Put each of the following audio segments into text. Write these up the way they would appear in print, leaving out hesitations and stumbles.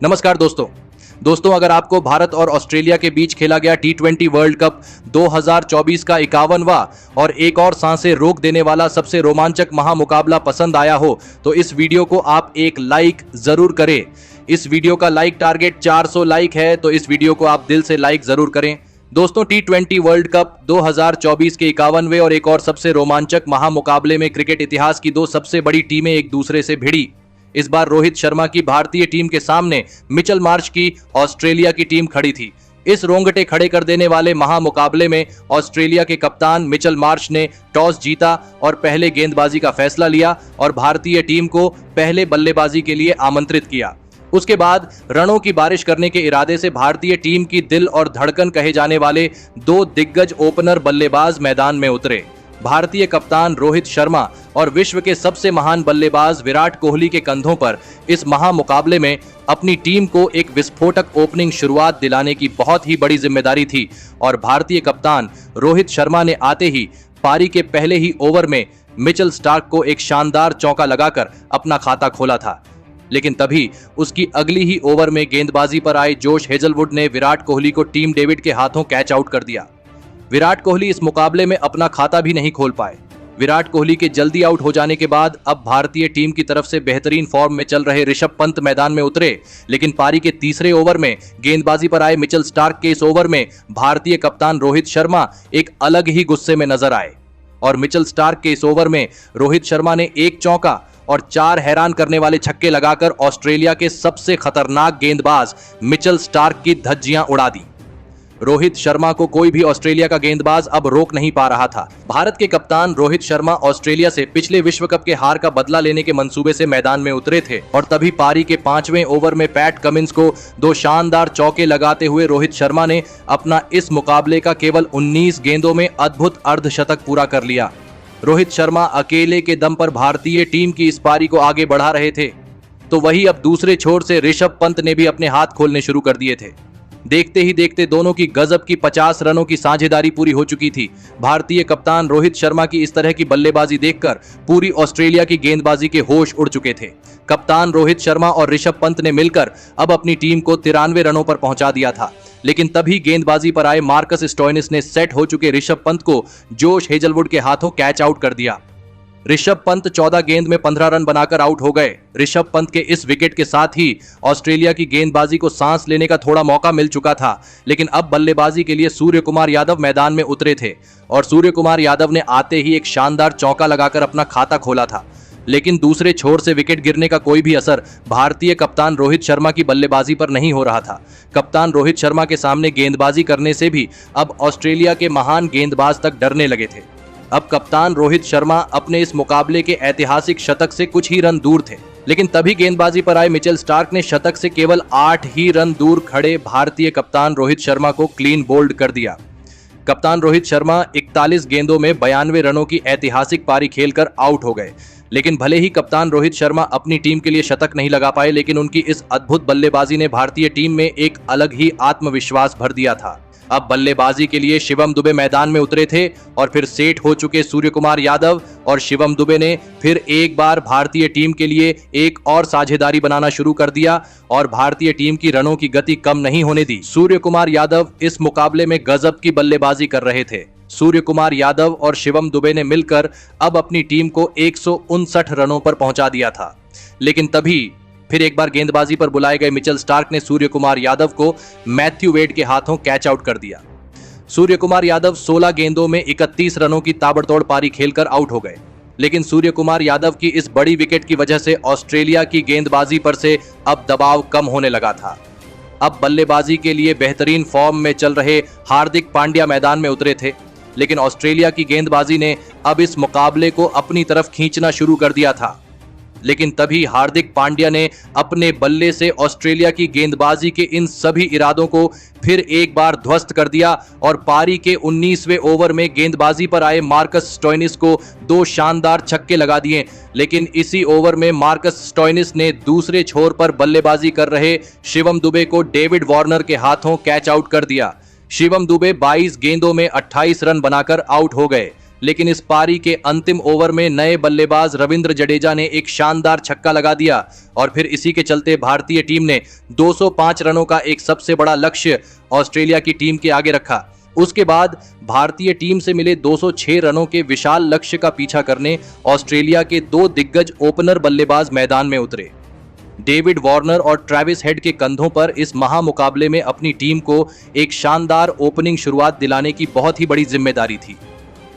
नमस्कार दोस्तों अगर आपको भारत और ऑस्ट्रेलिया के बीच खेला गया T20 वर्ल्ड कप 2024 का 51वां और एक और सांसें रोक देने वाला सबसे रोमांचक महामुकाबला पसंद आया हो तो इस वीडियो को आप एक लाइक जरूर करें। इस वीडियो का लाइक टारगेट 400 लाइक है, तो इस वीडियो को आप दिल से लाइक जरूर करें। दोस्तों, T20 वर्ल्ड कप 2024 के 51वें और एक और सबसे रोमांचक महामुकाबले में क्रिकेट इतिहास की दो सबसे बड़ी टीमें एक दूसरे से भिड़ी। इस बार रोहित शर्मा की भारतीय टीम के सामने मिचेल मार्श की ऑस्ट्रेलिया की टीम खड़ी थी। इस रोंगटे खड़े कर देने वाले महामुकाबले में ऑस्ट्रेलिया के कप्तान मिचेल मार्श ने टॉस जीता और पहले गेंदबाजी का फैसला लिया और भारतीय टीम को पहले बल्लेबाजी के लिए आमंत्रित किया। उसके बाद रनों की बारिश करने के इरादे से भारतीय टीम की दिल और धड़कन कहे जाने वाले दो दिग्गज ओपनर बल्लेबाज मैदान में उतरे। भारतीय कप्तान रोहित शर्मा और विश्व के सबसे महान बल्लेबाज विराट कोहली के कंधों पर इस महामुकाबले में अपनी टीम को एक विस्फोटक ओपनिंग शुरुआत दिलाने की बहुत ही बड़ी जिम्मेदारी थी और भारतीय कप्तान रोहित शर्मा ने आते ही पारी के पहले ही ओवर में मिचेल स्टार्क को एक शानदार चौका लगाकर अपना खाता खोला था। लेकिन तभी उसकी अगली ही ओवर में गेंदबाजी पर आए जोश हेजलवुड ने विराट कोहली को टीम डेविड के हाथों कैच आउट कर दिया। विराट कोहली इस मुकाबले में अपना खाता भी नहीं खोल पाए। विराट कोहली के जल्दी आउट हो जाने के बाद अब भारतीय टीम की तरफ से बेहतरीन फॉर्म में चल रहे ऋषभ पंत मैदान में उतरे, लेकिन पारी के तीसरे ओवर में गेंदबाजी पर आए मिचेल स्टार्क के इस ओवर में भारतीय कप्तान रोहित शर्मा एक अलग ही गुस्से में नजर आए और मिचेल स्टार्क के इस ओवर में रोहित शर्मा ने एक चौका और 4 हैरान करने वाले छक्के लगाकर ऑस्ट्रेलिया के सबसे खतरनाक गेंदबाज मिचेल स्टार्क की धज्जियां उड़ा दी। रोहित शर्मा को कोई भी ऑस्ट्रेलिया का गेंदबाज अब रोक नहीं पा रहा था। भारत के कप्तान रोहित शर्मा ऑस्ट्रेलिया से पिछले विश्व कप के हार का बदला लेने के मंसूबे से मैदान में उतरे थे और तभी पारी के 5वें ओवर में पैट कमिंस को 2 शानदार चौके लगाते हुए रोहित शर्मा ने अपना इस मुकाबले का केवल 19 गेंदों में अद्भुत अर्धशतक पूरा कर लिया। रोहित शर्मा अकेले के दम पर भारतीय टीम की इस पारी को आगे बढ़ा रहे थे, तो वही अब दूसरे छोर से ऋषभ पंत ने भी अपने हाथ खोलने शुरू कर दिए थे। देखते ही देखते दोनों की गजब की 50 रनों की साझेदारी पूरी हो चुकी थी। भारतीय कप्तान रोहित शर्मा की इस तरह की बल्लेबाजी देखकर पूरी ऑस्ट्रेलिया की गेंदबाजी के होश उड़ चुके थे। कप्तान रोहित शर्मा और ऋषभ पंत ने मिलकर अब अपनी टीम को 93 रनों पर पहुंचा दिया था, लेकिन तभी गेंदबाजी पर आए मार्कस स्टोइनिस ने सेट हो चुके ऋषभ पंत को जोश हेजलवुड के हाथों कैच आउट कर दिया। ऋषभ पंत 14 गेंद में 15 रन बनाकर आउट हो गए। ऋषभ पंत के इस विकेट के साथ ही ऑस्ट्रेलिया की गेंदबाजी को सांस लेने का थोड़ा मौका मिल चुका था, लेकिन अब बल्लेबाजी के लिए सूर्य कुमार यादव मैदान में उतरे थे और सूर्य कुमार यादव ने आते ही एक शानदार चौका लगाकर अपना खाता खोला था। लेकिन दूसरे छोर से विकेट गिरने का कोई भी असर भारतीय कप्तान रोहित शर्मा की बल्लेबाजी पर नहीं हो रहा था। कप्तान रोहित शर्मा के सामने गेंदबाजी करने से भी अब ऑस्ट्रेलिया के महान गेंदबाज तक डरने लगे थे। अब कप्तान रोहित शर्मा अपने इस मुकाबले के ऐतिहासिक शतक से कुछ ही रन दूर थे, लेकिन तभी गेंदबाजी पर आए मिचेल स्टार्क ने शतक से केवल 8 ही रन दूर खड़े भारतीय कप्तान रोहित शर्मा को क्लीन बोल्ड कर दिया। कप्तान रोहित शर्मा 41 गेंदों में 92 रनों की ऐतिहासिक पारी खेलकर आउट हो गए। लेकिन भले ही कप्तान रोहित शर्मा अपनी टीम के लिए शतक नहीं लगा पाए, लेकिन उनकी इस अद्भुत बल्लेबाजी ने भारतीय टीम में एक अलग ही आत्मविश्वास भर दिया था। अब बल्लेबाजी के लिए शिवम दुबे मैदान में उतरे थे और फिर सेट हो चुके सूर्य कुमार यादव और शिवम दुबे ने फिर एक बार भारतीय टीम के लिए एक और साझेदारी बनाना शुरू कर दिया और भारतीय टीम की रनों की गति कम नहीं होने दी। सूर्य कुमार यादव इस मुकाबले में गजब की बल्लेबाजी कर रहे थे। सूर्य कुमार यादव और शिवम दुबे ने मिलकर अब अपनी टीम को 159 रनों पर पहुंचा दिया था, लेकिन तभी फिर एक बार गेंदबाजी पर बुलाए गए मिचेल स्टार्क ने सूर्य कुमार यादव को मैथ्यू वेड के हाथों कैच आउट कर दिया। सूर्य कुमार यादव 16 गेंदों में 31 रनों की ताबड़तोड़ पारी खेलकर आउट हो गए, लेकिन सूर्य कुमार यादव की इस बड़ी विकेट की वजह से ऑस्ट्रेलिया की गेंदबाजी पर से अब दबाव कम होने लगा था। अब बल्लेबाजी के लिए बेहतरीन फॉर्म में चल रहे हार्दिक पांड्या मैदान में उतरे थे, लेकिन ऑस्ट्रेलिया की गेंदबाजी ने अब इस मुकाबले को अपनी तरफ खींचना शुरू कर दिया था। लेकिन तभी हार्दिक पांड्या ने अपने बल्ले से ऑस्ट्रेलिया की गेंदबाजी के इन सभी इरादों को फिर एक बार ध्वस्त कर दिया और पारी के 19वें ओवर में गेंदबाजी पर आए मार्कस स्टोइनिस को 2 शानदार छक्के लगा दिए। लेकिन इसी ओवर में मार्कस स्टोइनिस ने दूसरे छोर पर बल्लेबाजी कर रहे शिवम दुबे को डेविड वार्नर के हाथों कैच आउट कर दिया। शिवम दुबे 22 गेंदों में 28 रन बनाकर आउट हो गए। लेकिन इस पारी के अंतिम ओवर में नए बल्लेबाज रविंद्र जडेजा ने एक शानदार छक्का लगा दिया और फिर इसी के चलते भारतीय टीम ने 205 रनों का एक सबसे बड़ा लक्ष्य ऑस्ट्रेलिया की टीम के आगे रखा। उसके बाद भारतीय टीम से मिले 206 रनों के विशाल लक्ष्य का पीछा करने ऑस्ट्रेलिया के दो दिग्गज ओपनर बल्लेबाज मैदान में उतरे। डेविड वार्नर और ट्रेविस हेड के कंधों पर इस महामुकाबले में अपनी टीम को एक शानदार ओपनिंग शुरुआत दिलाने की बहुत ही बड़ी जिम्मेदारी थी,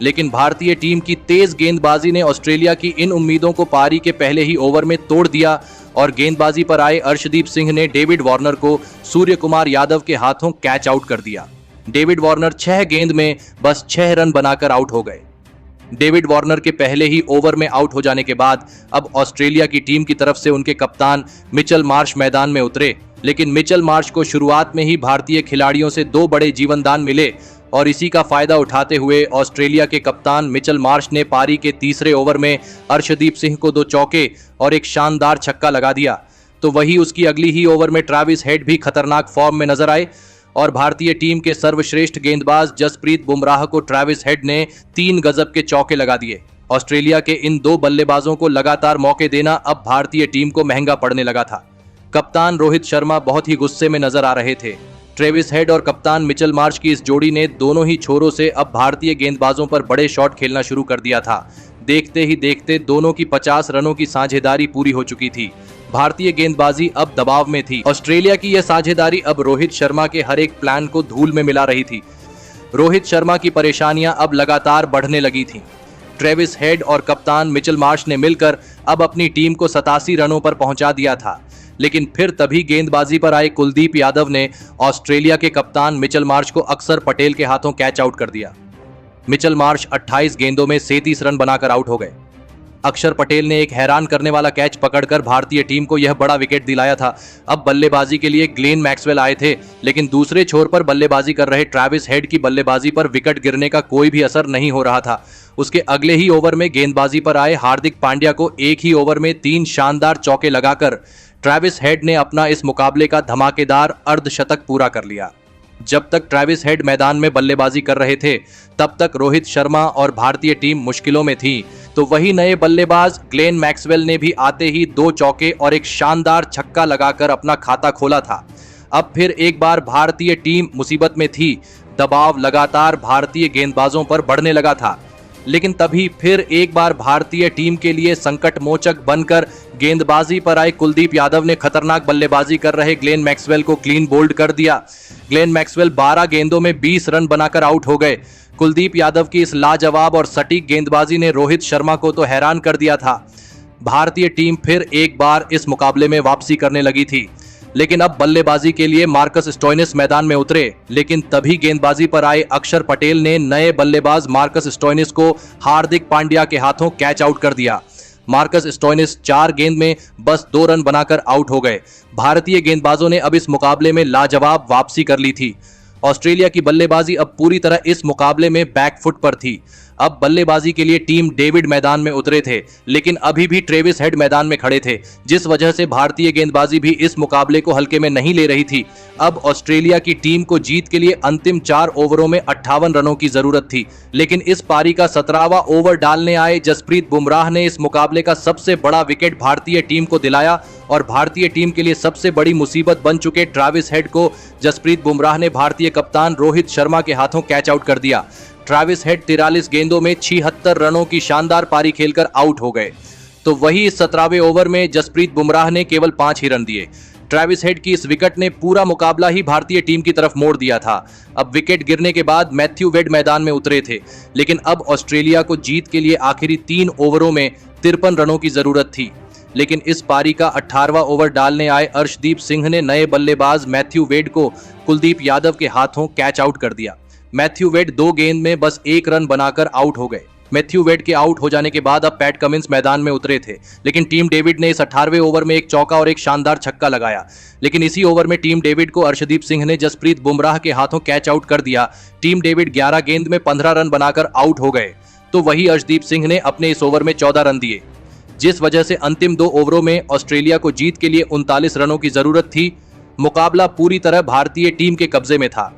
लेकिन भारतीय टीम की तेज गेंदबाजी ने ऑस्ट्रेलिया की इन उम्मीदों को पारी के पहले ही ओवर में तोड़ दिया और गेंदबाजी पर आए अर्शदीप सिंह ने डेविड वार्नर को सूर्य कुमार यादव के हाथों कैच आउट कर दिया। डेविड वार्नर 6 गेंद में बस 6 रन बनाकर आउट हो गए। डेविड वार्नर के पहले ही ओवर में आउट हो जाने के बाद अब ऑस्ट्रेलिया की टीम की तरफ से उनके कप्तान मिचेल मार्श मैदान में उतरे, लेकिन मिचेल मार्श को शुरुआत में ही भारतीय खिलाड़ियों से 2 बड़े जीवनदान मिले और इसी का फायदा उठाते हुए ऑस्ट्रेलिया के कप्तान मिचेल मार्श ने पारी के तीसरे ओवर में अर्शदीप सिंह को 2 चौके और एक शानदार छक्का लगा दिया। तो वही उसकी अगली ही ओवर में ट्रेविस हेड भी खतरनाक फॉर्म में नजर आए और भारतीय टीम के सर्वश्रेष्ठ गेंदबाज जसप्रीत बुमराह को ट्रेविस हेड ने 3 गजब के चौके लगा दिए। ऑस्ट्रेलिया के इन 2 बल्लेबाजों को लगातार मौके देना अब भारतीय टीम को महंगा पड़ने लगा था। कप्तान रोहित शर्मा बहुत ही गुस्से में नजर आ रहे थे। ट्रेविस हेड और कप्तान मिचेल मार्श की इस जोड़ी ने दोनों ही छोरों से अब भारतीय गेंदबाजों पर बड़े शॉट खेलना शुरू कर दिया था। देखते ही देखते दोनों की 50 रनों की साझेदारी पूरी हो चुकी थी। भारतीय गेंदबाजी अब दबाव में थी। ऑस्ट्रेलिया की यह साझेदारी अब रोहित शर्मा के हर एक प्लान को धूल में मिला रही थी। रोहित शर्मा की परेशानियां अब लगातार बढ़ने लगी थीं। ट्रेविस हेड और कप्तान मिचेल मार्श ने मिलकर अब अपनी टीम को 87 रनों पर पहुंचा दिया था, लेकिन फिर तभी गेंदबाजी पर आए कुलदीप यादव ने ऑस्ट्रेलिया के कप्तान मिचेल मार्श को अक्षर पटेल के हाथों कैच आउट कर दिया। मिचेल मार्श 28 गेंदों में 37 रन बनाकर आउट हो गए। अक्षर पटेल ने एक हैरान करने वाला कैच पकड़कर भारतीय टीम को यह बड़ा विकेट दिलाया था। अब बल्लेबाजी के लिए ग्लेन मैक्सवेल आए थे, लेकिन दूसरे छोर पर बल्लेबाजी कर रहे ट्रेविस हेड की बल्लेबाजी पर विकेट गिरने का कोई भी असर नहीं हो रहा था। उसके अगले ही ओवर में गेंदबाजी पर आए हार्दिक पांड्या को एक ही ओवर में 3 शानदार चौके लगाकर ट्रेविस हेड ने अपना इस मुकाबले का धमाकेदार अर्धशतक पूरा कर लिया। जब तक ट्रेविस हेड मैदान में बल्लेबाजी कर रहे थे, तब तक रोहित शर्मा और भारतीय टीम मुश्किलों में थी। तो वही नए बल्लेबाज ग्लेन मैक्सवेल ने भी आते ही 2 चौके और एक शानदार छक्का लगाकर अपना खाता खोला था। अब फिर एक बार भारतीय टीम मुसीबत में थी। दबाव लगातार भारतीय गेंदबाजों पर बढ़ने लगा था, लेकिन तभी फिर एक बार भारतीय टीम के लिए संकट मोचक बनकर गेंदबाजी पर आए कुलदीप यादव ने खतरनाक बल्लेबाजी कर रहे ग्लेन मैक्सवेल को क्लीन बोल्ड कर दिया। ग्लेन मैक्सवेल 12 गेंदों में 20 रन बनाकर आउट हो गए। कुलदीप यादव की इस लाजवाब और सटीक गेंदबाजी ने रोहित शर्मा को तो हैरान कर दिया था। भारतीय टीम फिर एक बार इस मुकाबले में वापसी करने लगी थी, लेकिन अब बल्लेबाजी के लिए मार्कस स्टोइनिस मैदान में उतरे, लेकिन तभी गेंदबाजी पर आए अक्षर पटेल ने नए बल्लेबाज मार्कस स्टोइनिस को हार्दिक पांड्या के हाथों कैच आउट कर दिया। मार्कस स्टोइनिस 4 गेंद में बस 2 रन बनाकर आउट हो गए। भारतीय गेंदबाजों ने अब इस मुकाबले में लाजवाब वापसी कर ली थी। ऑस्ट्रेलिया की बल्लेबाजी अब पूरी तरह इस मुकाबले में बैकफुट पर थी। अब बल्लेबाजी के लिए टीम डेविड मैदान में उतरे थे, लेकिन अभी भी ट्रेविस हेड मैदान में खड़े थे, जिस वजह से भारतीय गेंदबाजी भी इस मुकाबले को हल्के में नहीं ले रही थी। अब ऑस्ट्रेलिया की टीम को जीत के लिए अंतिम 4 ओवरों में 58 रनों की जरूरत थी, लेकिन इस पारी का 17वां ओवर डालने आए जसप्रीत बुमराह ने इस मुकाबले का सबसे बड़ा विकेट भारतीय टीम को दिलाया और भारतीय टीम के लिए सबसे बड़ी मुसीबत बन चुके ट्रेविस हेड को जसप्रीत बुमराह ने भारतीय कप्तान रोहित शर्मा के हाथों कैच आउट कर दिया। ट्रेविस हेड 43 गेंदों में 76 रनों की शानदार पारी खेलकर आउट हो गए। तो वही इस 17वें ओवर में जसप्रीत बुमराह ने केवल 5 ही रन दिए। ट्रेविस हेड की इस विकेट ने पूरा मुकाबला ही भारतीय टीम की तरफ मोड़ दिया था। अब विकेट गिरने के बाद मैथ्यू वेड मैदान में उतरे थे, लेकिन अब ऑस्ट्रेलिया को जीत के लिए आखिरी 3 ओवरों में 53 रनों की जरूरत थी। लेकिन इस पारी का 18वां ओवर डालने आए अर्शदीप सिंह ने नए बल्लेबाज मैथ्यू वेड को कुलदीप यादव के हाथों कैच आउट कर दिया। मैथ्यू वेड 2 गेंद में बस 1 रन बनाकर आउट हो गए। मैथ्यू वेड के आउट हो जाने के बाद अब पैट कमिंस मैदान में उतरे थे, लेकिन टीम डेविड ने इस 18वें ओवर में एक चौका और एक शानदार छक्का लगाया। लेकिन इसी ओवर में टीम डेविड को अर्शदीप सिंह ने जसप्रीत बुमराह के हाथों कैच आउट कर दिया। टीम डेविड 11 गेंद में 15 रन बनाकर आउट हो गए। तो वही अर्शदीप सिंह ने अपने इस ओवर में 14 रन दिए, जिस वजह से अंतिम 2 ओवरों में ऑस्ट्रेलिया को जीत के लिए 39 रनों की जरूरत थी। मुकाबला पूरी तरह भारतीय टीम के कब्जे में था।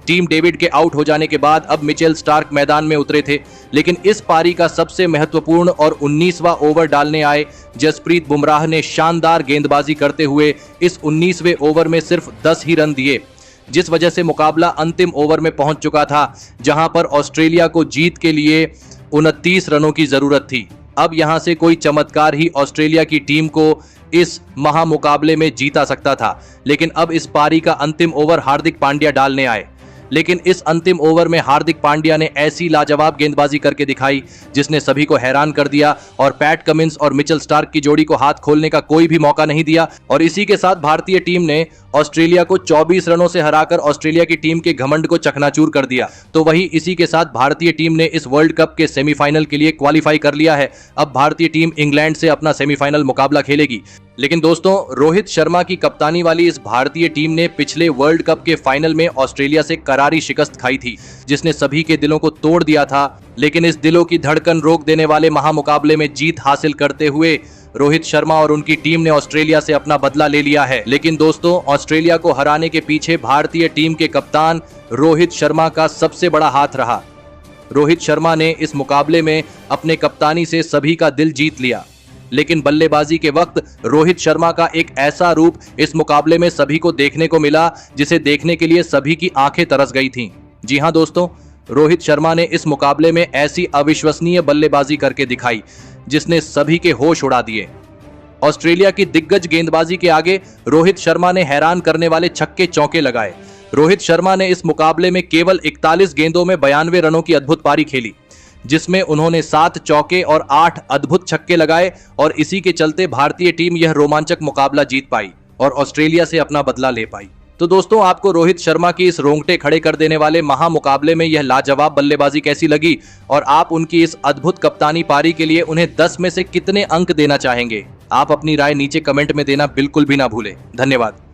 टीम डेविड के आउट हो जाने के बाद अब मिचेल स्टार्क मैदान में उतरे थे, लेकिन इस पारी का सबसे महत्वपूर्ण और 19वां ओवर डालने आए जसप्रीत बुमराह ने शानदार गेंदबाजी करते हुए इस 19वें ओवर में सिर्फ 10 ही रन दिए, जिस वजह से मुकाबला अंतिम ओवर में पहुंच चुका था, जहां पर ऑस्ट्रेलिया को जीत के लिए 29 रनों की जरूरत थी। अब यहां से कोई चमत्कार ही ऑस्ट्रेलिया की टीम को इस महामुकाबले में जीता सकता था, लेकिन अब इस पारी का अंतिम ओवर हार्दिक पांड्या डालने आए। लेकिन इस अंतिम ओवर में हार्दिक पांड्या ने ऐसी लाजवाब गेंदबाजी करके दिखाई जिसने सभी को हैरान कर दिया और पैट कमिंस और मिचेल स्टार्क की जोड़ी को हाथ खोलने का कोई भी मौका नहीं दिया। और इसी के साथ भारतीय टीम ने ऑस्ट्रेलिया को 24 रनों से हराकर ऑस्ट्रेलिया की टीम के घमंड को चकनाचूर कर दिया। तो वही इसी के साथ भारतीय टीम ने इस वर्ल्ड कप के सेमीफाइनल के लिए क्वालिफाई कर लिया है। अब भारतीय टीम इंग्लैंड से अपना सेमीफाइनल मुकाबला खेलेगी। लेकिन दोस्तों, रोहित शर्मा की कप्तानी वाली इस भारतीय टीम ने पिछले वर्ल्ड कप के फाइनल में ऑस्ट्रेलिया से करारी शिकस्त खाई थी, जिसने सभी के दिलों को तोड़ दिया था। लेकिन इस दिलों की धड़कन रोक देने वाले महामुकाबले में जीत हासिल करते हुए रोहित शर्मा और उनकी टीम ने ऑस्ट्रेलिया से अपना बदला ले लिया है। लेकिन दोस्तों, ऑस्ट्रेलिया को हराने के पीछे भारतीय टीम के कप्तान रोहित शर्मा का सबसे बड़ा हाथ रहा। रोहित शर्मा ने इस मुकाबले में अपने कप्तानी से सभी का दिल जीत लिया, लेकिन बल्लेबाजी के वक्त रोहित शर्मा का एक ऐसा रूप इस मुकाबले में सभी को देखने को मिला जिसे देखने के लिए सभी की आंखें तरस गई थीं। जी हां दोस्तों, रोहित शर्मा ने इस मुकाबले में ऐसी अविश्वसनीय बल्लेबाजी करके दिखाई जिसने सभी के होश उड़ा दिए। ऑस्ट्रेलिया की दिग्गज गेंदबाजी के आगे रोहित शर्मा ने हैरान करने वाले छक्के चौके लगाए। रोहित शर्मा ने इस मुकाबले में केवल 41 गेंदों में 92 रनों की अद्भुत पारी खेली, जिसमें उन्होंने 7 चौके और 8 अद्भुत छक्के लगाए और इसी के चलते भारतीय टीम यह रोमांचक मुकाबला जीत पाई और ऑस्ट्रेलिया से अपना बदला ले पाई। तो दोस्तों, आपको रोहित शर्मा की इस रोंगटे खड़े कर देने वाले महामुकाबले में यह लाजवाब बल्लेबाजी कैसी लगी और आप उनकी इस अद्भुत कप्तानी पारी के लिए उन्हें 10 में से कितने अंक देना चाहेंगे? आप अपनी राय नीचे कमेंट में देना बिल्कुल भी ना भूलें। धन्यवाद।